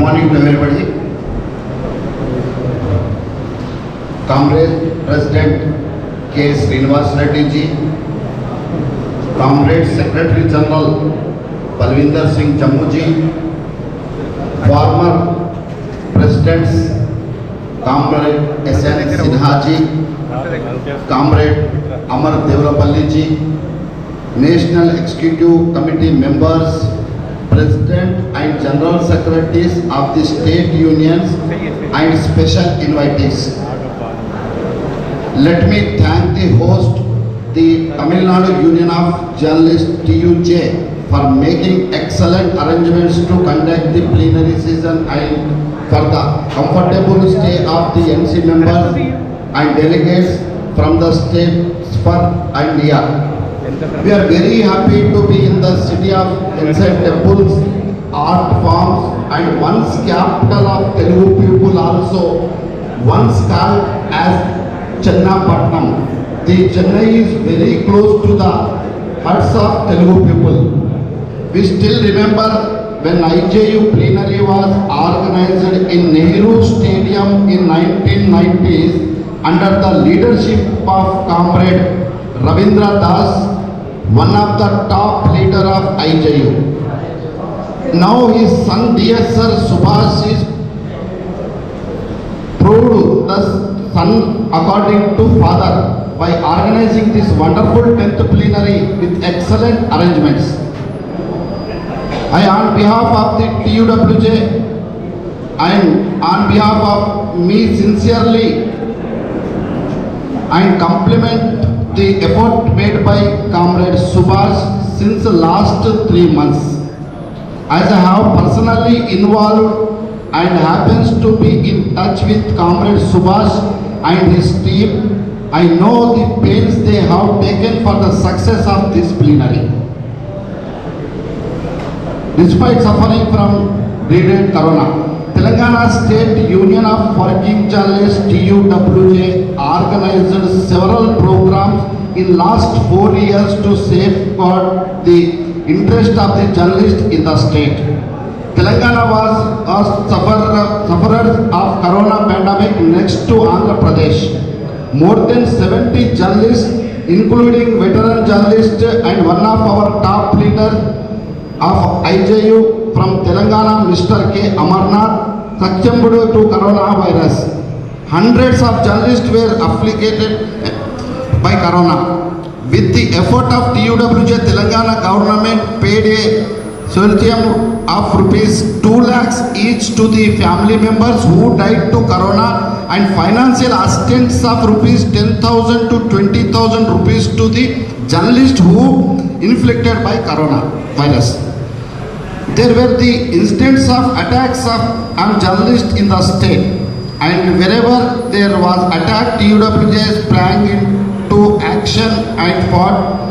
morning to everybody. Comrade President K. Srinivas Reddy ji, Comrade Secretary General Balwinder Singh Jammu ji, former Presidents Comrade S.N. Sinha ji, Comrade Amar Devrapalli ji, National Executive Committee members, President and General Secretaries of the State Unions and special invitees. Let me thank the host, the Tamil Nadu Union of Journalists TUJ, for making excellent arrangements to conduct the plenary season and for the comfortable stay of the NC members and delegates from the states far and near. We are very happy to be in the city of ancient temples, art forms, and once capital of Telugu people, also once called as Chennapatnam. The Chennai is very close to the hearts of Telugu people. We still remember when IJU plenary was organized in Nehru Stadium in 1990s under the leadership of Comrade Ravindra Das, one of the top leader of IJU. Now his son DSR Subhash is proved the son according to father by organizing this wonderful 10th plenary with excellent arrangements. I, on behalf of the TUWJ and on behalf of me sincerely and compliment the effort made by Comrade Subhash since the last 3 months. As I have personally involved and happens to be in touch with Comrade Subhash and his team, I know the pains they have taken for the success of this plenary. Despite suffering from dreaded Corona, Telangana State Union of Working Journalists TUWJ organized several programs in last 4 years to safeguard the interest of the journalists in the state. Telangana was a sufferer of Corona pandemic next to Andhra Pradesh. More than 70 journalists, including veteran journalists and one of our top leaders of IJU from Telangana, Mr. K. Amarnath, succumbed to coronavirus. Hundreds of journalists were afflicted by corona. With the effort of TUWJ, Telangana government paid a solemn of rupees 2 lakhs each to the family members who died to corona and financial assistance of rupees 10,000 to 20,000 rupees to the journalists who inflicted by coronavirus. There were the incidents of attacks on journalists in the state, and wherever there was attack, TUWJ sprang into action and fought.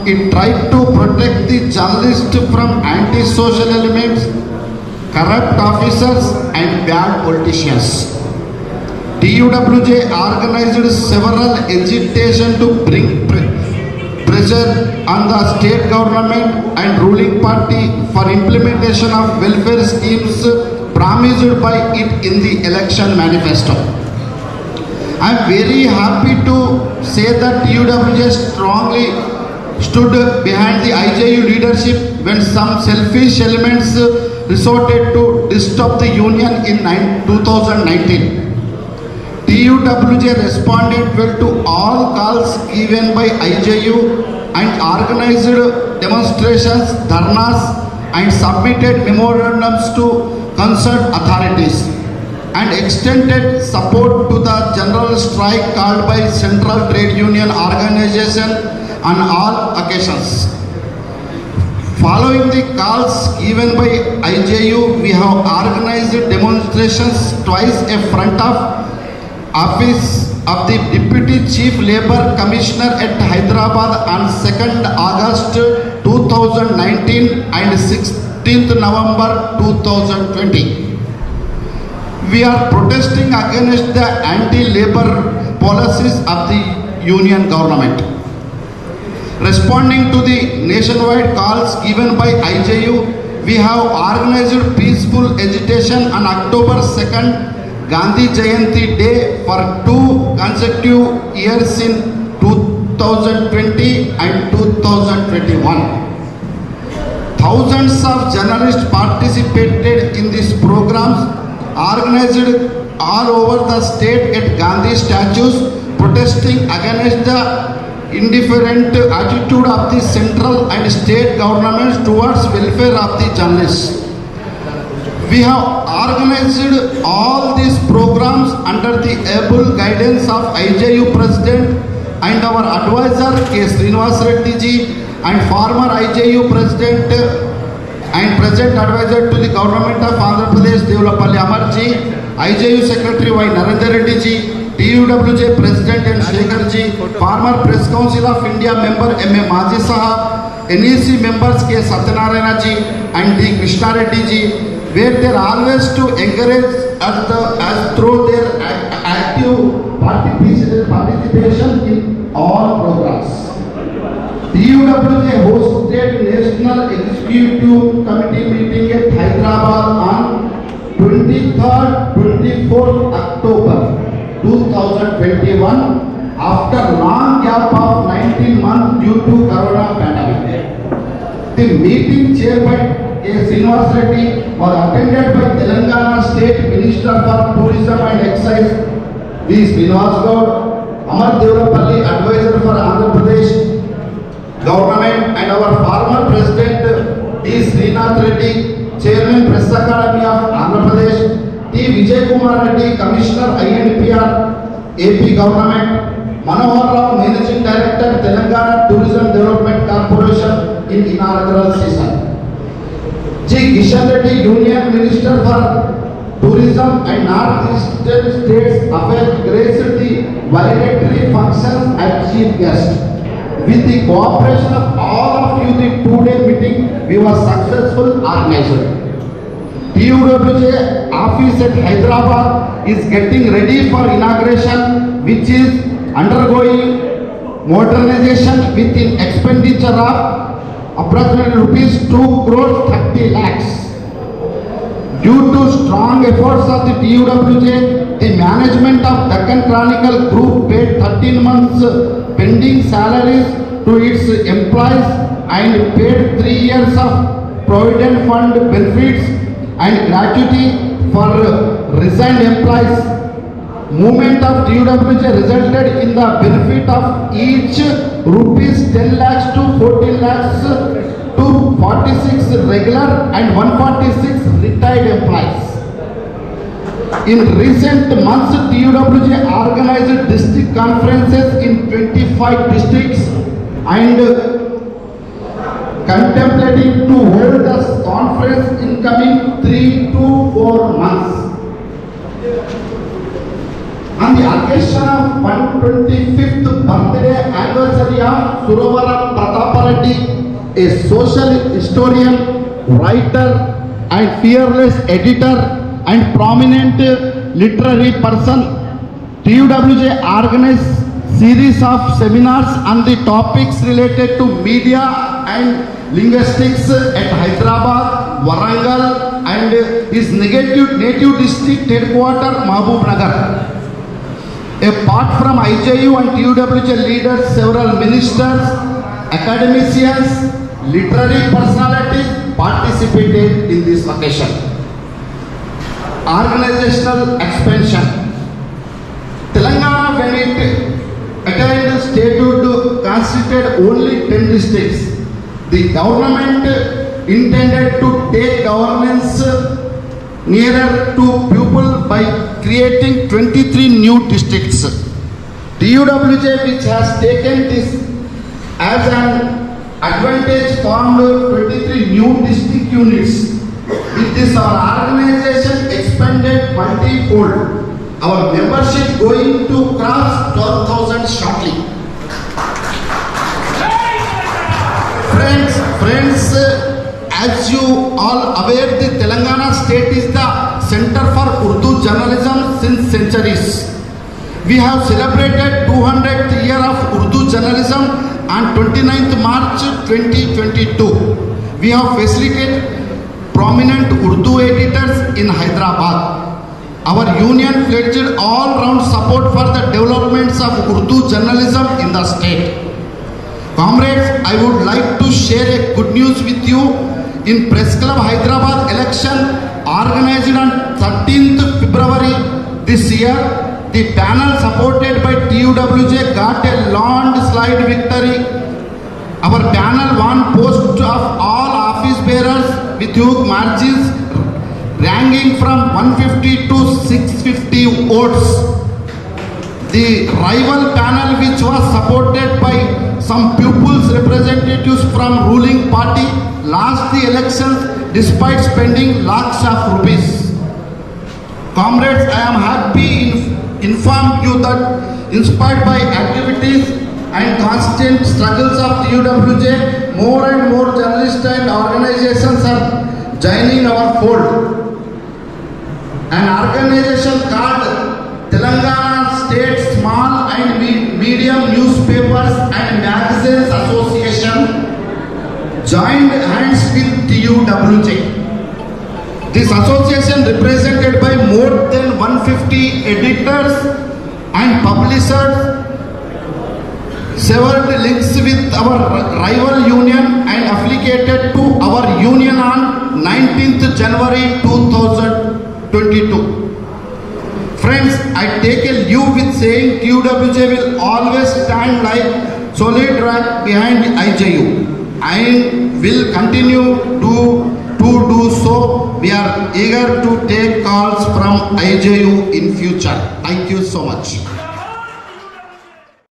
It tried to protect the journalists from anti-social elements, corrupt officers and bad politicians. TUWJ organized several agitations to bring pressure on the state government and ruling party for implementation of welfare schemes promised by it in the election manifesto. I am very happy to say that TUWJ strongly stood behind the IJU leadership when some selfish elements resorted to disturb the union in 2019. TUWJ responded well to all calls given by IJU and organized demonstrations, dharnas and submitted memorandums to concerned authorities and extended support to the general strike called by Central Trade Union Organization on all occasions. Following the calls given by IJU, we have organized demonstrations twice in front of office of the Deputy Chief Labour Commissioner at Hyderabad on 2nd August 2019 and 16th November 2020. We are protesting against the anti-labor policies of the union government. Responding to the nationwide calls given by IJU, we have organized peaceful agitation on October 2nd, Gandhi Jayanti Day for 2 consecutive years in 2020 and 2021. Thousands of journalists participated in these programs organized all over the state at Gandhi statues, protesting against the indifferent attitude of the central and state governments towards welfare of the journalists. We have organized all these programs under the able guidance of IJU President and our advisor K. Srinivas Reddy ji and former IJU President and present advisor to the government of Andhra Pradesh Devulapalli Amar ji, IJU Secretary Y. Narendra Reddy ji, TUWJ President and Shekhar ji, former Press Council of India member M.A. Maji Sahab, NEC members K. Satyanarayana ji and D. Krishna Reddy ji, where they are always to encourage as through their active participation in all programs. TUWJ hosted National Executive Committee meeting at Hyderabad on 23rd, 24th October 2021 after long gap of 19 months due to Corona pandemic. The meeting chaired by A. Srinivas Reddy was attended by Telangana State Minister for Tourism and Excise V. Srinivas Gaur, Amar Devulapalli Advisor for Andhra Pradesh Government and our former President D. Srinath Reddy, Chairman Press Academy of Andhra Pradesh, T. Vijay Kumar Reddy, Commissioner INPR, AP Government, Manohar Rao, Managing Director, Telangana Tourism Development Corporation in inaugural session. G. Kishan Reddy, Union Minister for Tourism and Northeastern States Affairs, graced the valedictory functions as chief guest. With the cooperation of all of you, the two-day meeting we were successful organized. TUWJ office at Hyderabad is getting ready for inauguration, which is undergoing modernization with an expenditure of approximately rupees 2 crores 30 lakhs. Due to strong efforts of the TUWJ, the management of Deccan Chronicle Group paid 13 months pending salaries to its employees and paid 3 years of Provident Fund benefits and gratuity for resigned employees. Movement of TUWJ resulted in the benefit of each rupees 10 lakhs to 14 lakhs to 46 regular and 146 retired employees. In recent months, TUWJ organized district conferences in 25 districts and contemplating to hold the conference in coming 3 to 4 months. On the occasion of 125th birthday anniversary of Suravaram Pratapa Reddy, a social historian, writer and fearless editor and prominent literary person, TUWJ organized series of seminars on the topics related to media and linguistics at Hyderabad, Warangal and his native district headquarters Mahbubnagar. Apart from IJU and TUWJ leaders, several ministers, academicians, literary personalities participated in this occasion. Organizational expansion. Telangana, when it attained statehood, constituted only 10 districts. The government intended to take governance nearer to people by creating 23 new districts. TUWJ, which has taken this as an advantage, formed 23 new district units. With this, our organization expanded multi-fold. Our membership going to cross 12,000 shortly. Friends, as you all aware, the Telangana state is the center for Urdu journalism since centuries. We have celebrated 200th year of Urdu journalism on 29th March 2022. We have facilitated prominent Urdu editors in Hyderabad. Our union pledged all-round support for the developments of Urdu journalism in the state. Comrades, I would like to share a good news with you. In Press Club Hyderabad election organized on 13th February this year, the panel supported by TUWJ got a landslide victory. Our panel won posts of all office bearers with huge margins ranging from 150 to 650 votes. The rival panel, which was supported by some pupils representatives from ruling party, lost the elections despite spending lakhs of rupees. Comrades, I am happy to inform you that inspired by activities and constant struggles of TUWJ, more and more journalists and organizations are joining our fold. An organization called Telangana State Small and Medium Newspapers and Magazines Association joined hands with TUWJ. This association, represented by more than 150 editors and publishers, severed links with our rival union and affiliated to our union on 19th January 2022. Friends, I take a leave with saying TUWJ will always stand like solid rock behind IJU and will continue to do so. We are eager to take calls from IJU in future. Thank you so much.